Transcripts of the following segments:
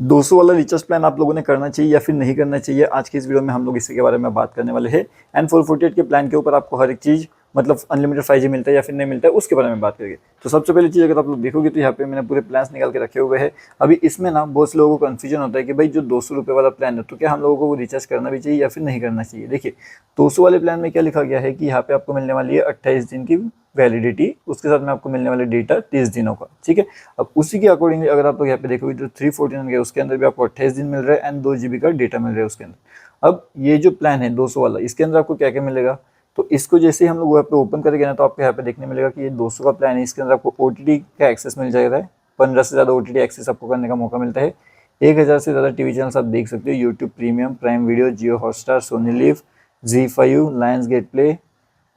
200 वाला recharge plan आप लोगों ने करना चाहिए या फिर नहीं करना चाहिए, आज की इस वीडियो में हम लोग इसी के बारे में बात करने वाले हैं। एंड 448 के प्लान के ऊपर आपको हर एक चीज़ मतलब अनलिमिटेड 5G मिलता है या फिर नहीं मिलता है उसके बारे में बात करेंगे। तो सबसे पहली चीज़ अगर आप लोग देखोगे तो यहाँ पे मैंने पूरे प्लान्स निकाल के रखे हुए हैं। अभी इसमें ना बहुत से लोगों को कन्फ्यूजन होता है कि भाई जो 200 रुपये वाला प्लान है तो क्या हम लोगों को वो रिचार्ज करना भी चाहिए या फिर नहीं करना चाहिए। देखिए 200 वाले प्लान में क्या लिखा गया है कि यहाँ पे आपको मिलने वाली है 28 दिन की वैलिडिटी, उसके साथ में आपको मिलने वाले डेटा 30 दिनों का, ठीक है। अब उसी के अकॉर्डिंगली अगर आप लोग यहाँ पे देखोगे तो 349 के उसके अंदर भी आपको 28 दिन मिल रहा है एंड 2 GB का डेटा मिल रहा है उसके अंदर। अब ये जो प्लान है 200 वाला, इसके अंदर आपको क्या क्या मिलेगा, तो इसको जैसे ही हम लोग यहाँ पे ओपन करेंगे ना तो आपको यहाँ पे देखने मिलेगा कि ये 200 का प्लान है। इसके अंदर आपको OTT का एक्सेस मिल जाएगा, 15 से ज़्यादा OTT एक्सेस आपको करने का मौका मिलता है। 1000 से ज़्यादा टीवी चैनल्स आप देख सकते हो, YouTube Premium, Prime Video, Jio Hotstar, Sony LIV, ZEE5, Lionsgate Play,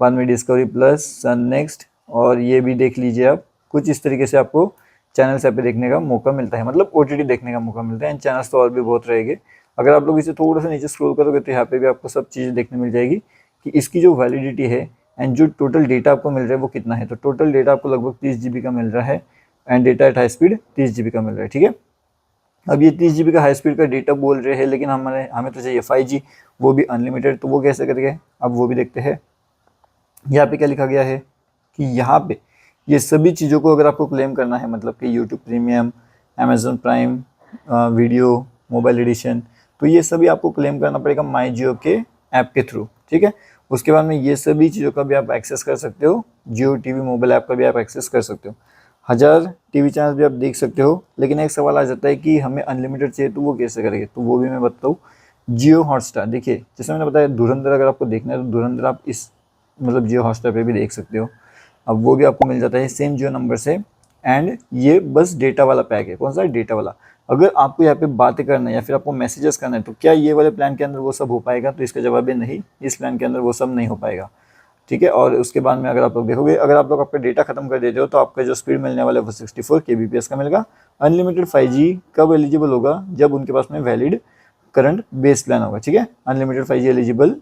बाद में डिस्कवरी प्लस, सन नेक्स्ट, और ये भी देख लीजिए आप। कुछ इस तरीके से आपको चैनल्स यहाँ पे देखने का मौका मिलता है, मतलब OTT देखने का मौका मिलता है। एंड चैनल्स तो और भी बहुत रहेंगे। अगर आप लोग इसे थोड़ा सा नीचे स्क्रॉल करोगे तो यहाँ पे भी आपको सब चीज़ें देखने मिल जाएगी कि इसकी जो वैलिडिटी है एंड जो टोटल डेटा आपको मिल रहा है वो कितना है। तो टोटल डेटा आपको लगभग 30 GB का मिल रहा है and data at high speed 30 GB का मिल रहा है, ठीक है। अब ये 30 GB का हाई स्पीड का डेटा बोल रहे हैं, लेकिन हमें तो चाहिए 5G, वो भी अनलिमिटेड। तो वो कैसे करेंगे अब वो भी देखते हैं। यहाँ पे क्या लिखा गया है कि यहाँ पे ये सभी चीज़ों को अगर आपको क्लेम करना है, मतलब कि YouTube premium, Amazon prime video, mobile edition, तो ये सभी आपको क्लेम करना पड़ेगा माई जियो के ऐप के थ्रू, ठीक है। उसके बाद में ये सभी चीज़ों का भी आप एक्सेस कर सकते हो, जियो टीवी मोबाइल ऐप का भी आप एक्सेस कर सकते हो। 1000 टीवी चैनल भी आप देख सकते हो। लेकिन एक सवाल आ जाता है कि हमें अनलिमिटेड चाहिए तो वो कैसे करेंगे, तो वो भी मैं बताऊँ। जियो हॉटस्टार, देखिए जैसे मैंने बताया धुरंधर अगर आपको देखना है तो धुरंधर आप इस मतलब जियो हॉटस्टार पे भी देख सकते हो। अब वो भी आपको मिल जाता है सेम जियो नंबर से। एंड ये बस डेटा वाला पैक है, कौन सा डेटा वाला। अगर आपको यहाँ पे बातें करना है या फिर आपको मैसेजेस करना है तो क्या ये वाले प्लान के अंदर वो सब हो पाएगा, तो इसका जवाब है नहीं, इस प्लान के अंदर वो सब नहीं हो पाएगा, ठीक है। और उसके बाद में अगर आप लोग देखोगे, अगर आप लोग आपका डेटा खत्म कर देते हो तो आपका जो स्पीड मिलने वाला है वो 64 kbps का मिलेगा। अनलिमिटेड 5G कब एलिजिबल होगा, जब उनके पास में वैलिड करंट बेस प्लान होगा, ठीक है। Unlimited 5G eligible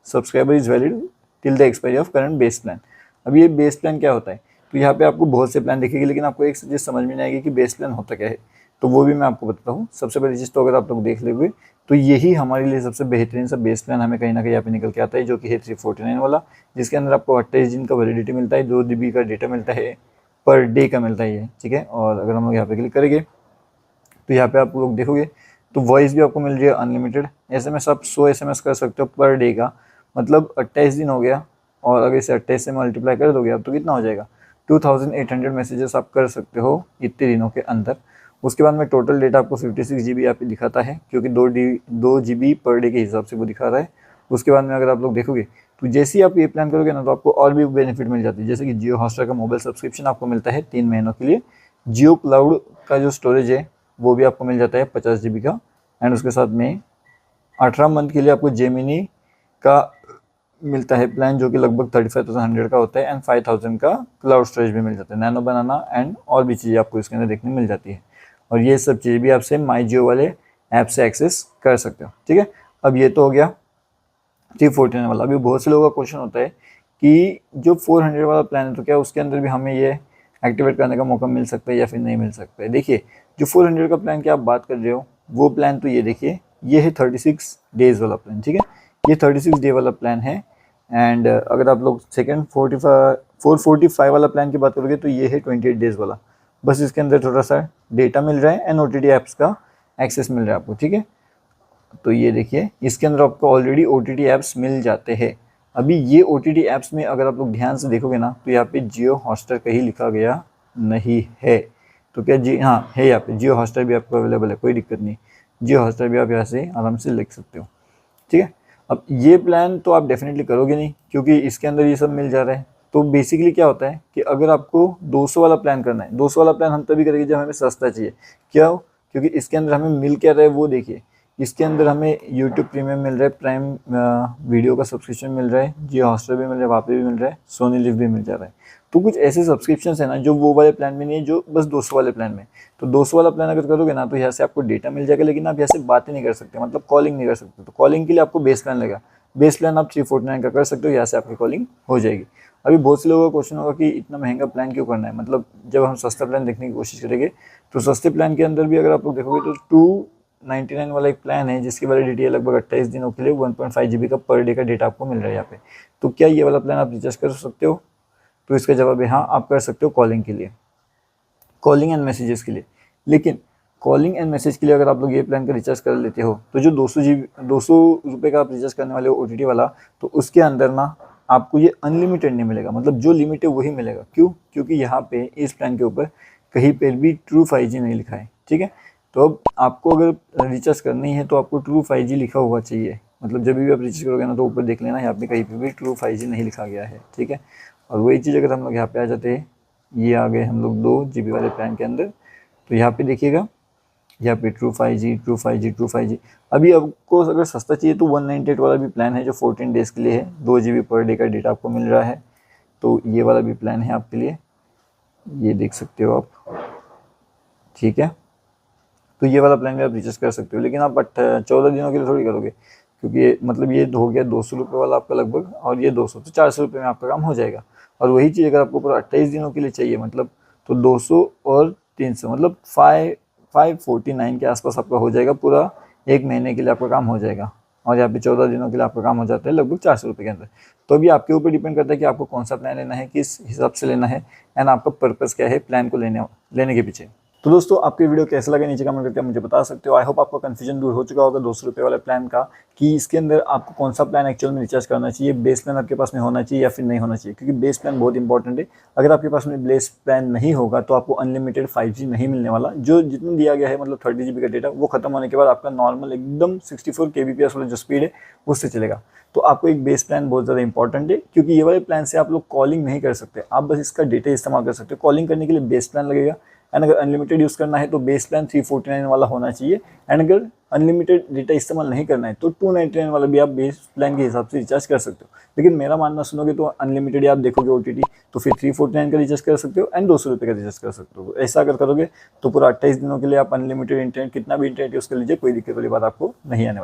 subscriber is valid till the expiry of current base plan. अब ये बेस प्लान क्या होता है, तो यहाँ पे आपको बहुत से प्लान दिखेगी, लेकिन आपको एक चीज़ समझ में नहीं आएगी कि बेस प्लान होता क्या है, तो वो भी मैं आपको बताता हूँ। सबसे पहली चीज़ तो अगर आप लोग देख लोगे तो यही हमारे लिए सबसे बेहतरीन सा बेस प्लान हमें कहीं ना कहीं यहाँ पे निकल के आता है, जो कि है 349 वाला, जिसके अंदर आपको 28 दिन का वैलिडिटी मिलता है, 2 GB का डेटा मिलता है, पर डे का मिलता है ये, ठीक है। और अगर हम लोग यहाँ पे क्लिक करेंगे तो यहाँ पे आप लोग देखोगे तो वॉइस भी आपको मिल रही है अनलिमिटेड। SMS आप 100 SMS कर सकते हो पर डे का, मतलब 28 दिन हो गया। और अगर इसे 28 से मल्टीप्लाई कर दोगे आप तो कितना हो जाएगा, 2800 मैसेजेस आप कर सकते हो इतने दिनों के अंदर। उसके बाद में टोटल डेटा आपको 56 GB यहाँ पे दिखाता है, क्योंकि 2 GB पर डे के हिसाब से वो दिखा रहा है। उसके बाद में अगर आप लोग देखोगे तो जैसे ही आप ये प्लान करोगे ना तो आपको और भी बेनिफिट मिल जाती है, जैसे कि जियो हॉटस्टार का मोबाइल सब्सक्रिप्शन आपको मिलता है 3 महीनों के लिए। जियो क्लाउड का जो स्टोरेज है वो भी आपको मिल जाता है 50 GB का। एंड उसके साथ में 18 मंथ के लिए आपको जेमिनी का मिलता है प्लान, जो कि लगभग 35,100 का होता है। एंड 5000 का क्लाउड स्टोरेज भी मिल जाता है, नैनो बनाना एंड और भी चीज़ें आपको इसके अंदर देखने मिल जाती है। और ये सब चीज़ें भी आपसे माई जियो वाले ऐप से एक्सेस कर सकते हो, ठीक है। अब ये तो हो गया 349 वाला। अभी बहुत से लोगों का क्वेश्चन होता है कि जो 400 वाला प्लान है तो क्या उसके अंदर भी हमें ये एक्टिवेट करने का मौका मिल सकता है या फिर नहीं मिल सकता है। देखिए जो 400 का प्लान की आप बात कर रहे हो वो प्लान तो ये देखिए, ये है 36 डेज़ वाला प्लान, ठीक है। ये 36 डे वाला प्लान है। एंड अगर आप लोग सेकेंड 445 वाला प्लान की बात करोगे तो ये है 28 डेज़ वाला। बस इसके अंदर थोड़ा सा डेटा मिल रहा है एंड OTT ऐप्स का एक्सेस मिल रहा है आपको, ठीक है। तो ये देखिए इसके अंदर आपको ऑलरेडी OTT ऐप्स मिल जाते हैं। अभी ये OTT ऐप्स में अगर आप लोग ध्यान से देखोगे ना तो यहाँ पे जियो हॉटस्टार कहीं लिखा गया नहीं है। तो क्या जी, हाँ है, यहाँ पे जियो हॉटस्टार भी आपको अवेलेबल है, कोई दिक्कत नहीं। जियो हॉटस्टार भी आप यहाँ से आराम से लिख सकते हो, ठीक है। अब ये प्लान तो आप डेफिनेटली करोगे नहीं, क्योंकि इसके अंदर ये सब मिल जा रहा है। तो बेसिकली क्या होता है कि अगर आपको 200 वाला प्लान करना है, 200 वाला प्लान हम तभी करेंगे जब हमें सस्ता चाहिए। क्यों, क्योंकि इसके अंदर हमें मिल क्या रहा है वो देखिए। इसके अंदर हमें यूट्यूब प्रीमियम मिल रहा है, प्राइम वीडियो का सब्सक्रिप्शन मिल रहा है, जियो हॉटस्टार भी मिल रहा है, वहाँ पे भी मिल रहा है, सोनी लिव भी मिल जा रहा है। तो कुछ ऐसे सब्सक्रिप्शन है ना जो वो वाले प्लान में नहीं है, जो बस 200 वाले प्लान में। तो 200 वाला प्लान अगर करोगे ना तो यहाँ से आपको डेटा मिल जाएगा, लेकिन आप यहाँ से बातें नहीं कर सकते, मतलब कॉलिंग नहीं कर सकते। तो कॉलिंग के लिए आपको बेस प्लान लगेगा। बेस प्लान आप 349 का कर सकते हो, यहाँ से आपकी कॉलिंग हो जाएगी। अभी बहुत से लोगों का क्वेश्चन होगा कि इतना महंगा प्लान क्यों करना है, मतलब जब हम सस्ता प्लान देखने की कोशिश करेंगे तो सस्ते प्लान के अंदर भी अगर आप लोग देखोगे तो 299 वाला एक प्लान है जिसकी वैलिडिटी है लगभग 28 दिनों के लिए, 1.5 GB का पर डे का डेटा आपको मिल रहा है यहाँ पे। तो क्या ये वाला प्लान आप रिचार्ज कर सकते हो? तो इसका जवाब है हाँ, आप कर सकते हो कॉलिंग के लिए, कॉलिंग एंड मैसेजेस के लिए। लेकिन कॉलिंग एंड मैसेज के लिए अगर आप लोग ये प्लान का रिचार्ज कर लेते हो तो जो 200 रुपये का आप रिचार्ज करने वाले हो OTT वाला, तो उसके अंदर ना आपको ये अनलिमिटेड नहीं मिलेगा, मतलब जो लिमिट है वही मिलेगा। क्यों? क्योंकि यहाँ पे इस प्लान के ऊपर कहीं पर भी ट्रू 5G नहीं लिखा है, ठीक है। तो अब आपको अगर रिचार्ज करनी है तो आपको ट्रू 5G लिखा हुआ चाहिए, मतलब जब भी आप रिचार्ज करोगे ना तो ऊपर देख लेना यहाँ पे कहीं पे भी ट्रू 5G नहीं लिखा गया है, ठीक है। और वही चीज़ अगर हम लोग यहाँ पे आ जाते हैं, ये आ गए हम लोग 2 GB वाले प्लान के अंदर, तो यहाँ पे देखिएगा यहाँ पे true 5G true 5G true 5G। अभी आपको अगर सस्ता चाहिए तो 198 वाला भी प्लान है जो 14 डेज़ के लिए है, 2 GB पर डे का डेटा आपको मिल रहा है। तो ये वाला भी प्लान है आपके लिए, ये देख सकते हो आप, ठीक है। तो ये वाला प्लान भी आप रिचार्ज कर सकते हो, लेकिन आप 14 दिनों के लिए थोड़ी करोगे, क्योंकि मतलब ये हो गया 200 रुपये वाला आपका लगभग, और ये 200, तो 400 रुपये में आपका काम हो जाएगा। और वही चीज़ अगर आपको पूरा 28 दिनों के लिए चाहिए मतलब, तो 200 और 300 मतलब 549 के आसपास आपका हो जाएगा, पूरा एक महीने के लिए आपका काम हो जाएगा। और यहाँ पे 14 दिनों के लिए आपका काम हो जाता है लगभग 400 रुपये के अंदर। तो अभी आपके ऊपर डिपेंड करता है कि आपको कौन सा प्लान लेना है, किस हिसाब से लेना है, एंड आपका पर्पज़ क्या है प्लान को लेने के पीछे। तो दोस्तों आपके वीडियो कैसा लगा नीचे कमेंट करके मुझे बता सकते हो। आई होप आपका कन्फ्यूजन दूर हो चुका होगा 200 रुपये वाले प्लान का, कि इसके अंदर आपको कौन सा प्लान एक्चुअल में रिचार्ज करना चाहिए, बेस प्लान आपके पास में होना चाहिए या फिर नहीं होना चाहिए, क्योंकि बेस प्लान बहुत इंपॉर्टेंट है। अगर आपके पास में बेस प्लान नहीं होगा तो आपको अनलिमिटेड 5G नहीं मिलने वाला, जो जितना दिया गया है मतलब 30 GB का डेटा, वो खत्म होने के बाद आपका नॉर्मल एकदम 64 kbps वाला जो स्पीड है उससे चलेगा। तो आपको एक बेस प्लान बहुत ज़्यादा इंपॉर्टेंट है, क्योंकि ये वाले प्लान से आप लोग कॉलिंग नहीं कर सकते, आप बस इसका डेटा इस्तेमाल कर सकते हो। कॉलिंग करने के लिए बेस प्लान लगेगा, एंड अगर अनलिमिटेड यूज़ करना है तो बेस प्लान 349 वाला होना चाहिए, एंड अगर अनलिमिटेड डेटा इस्तेमाल नहीं करना है तो 299 वाला भी आप बेस प्लान के हिसाब से रिचार्ज कर सकते हो। लेकिन मेरा मानना सुनोगे तो अनलिमिटेड आप देखोगे OTT, तो फिर 349 का रिचार्ज कर सकते हो एंड 200 रुपये का रिचार्ज कर सकते हो। ऐसा अगर करोगे तो पूरा 28 दिनों के लिए आप अनलिमिटेड इंटरनेट, कितना भी इंटरनेट यूज़ कर लीजिए, कोई दिक्कत वाली बात आपको नहीं आने वाली।